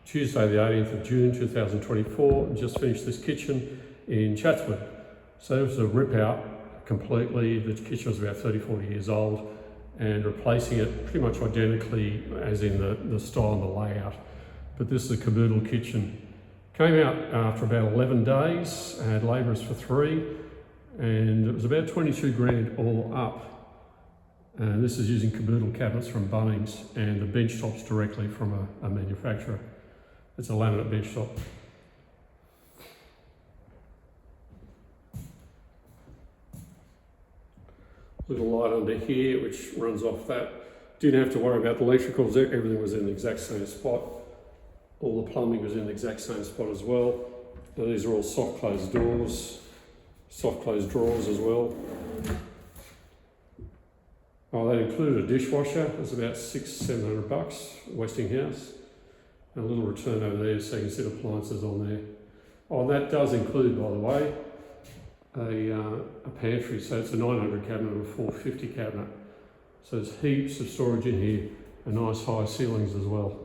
Tuesday the 18th of June 2024, and just finished this kitchen in Chatswood. So it was a rip out completely. The kitchen was about 30-40 years old, and replacing it pretty much identically as in the style and the layout. But this is a Kaboodle kitchen. Came out after about 11 days, I had labourers for 3, and it was about 22 grand all up. And this is using Kaboodle cabinets from Bunnings and the benchtops directly from a manufacturer. It's a laminate benchtop. Little light under here which runs off that. Didn't have to worry about the electricals, everything was in the exact same spot. All the plumbing was in the exact same spot as well. Now these are all soft closed doors, soft closed drawers as well. Oh, that included a dishwasher. It was about $600-700, Westinghouse. And a little return over there so you can see the appliances on there. Oh, and that does include, by the way, a pantry. So it's a 900 cabinet or a 450 cabinet. So there's heaps of storage in here and nice high ceilings as well.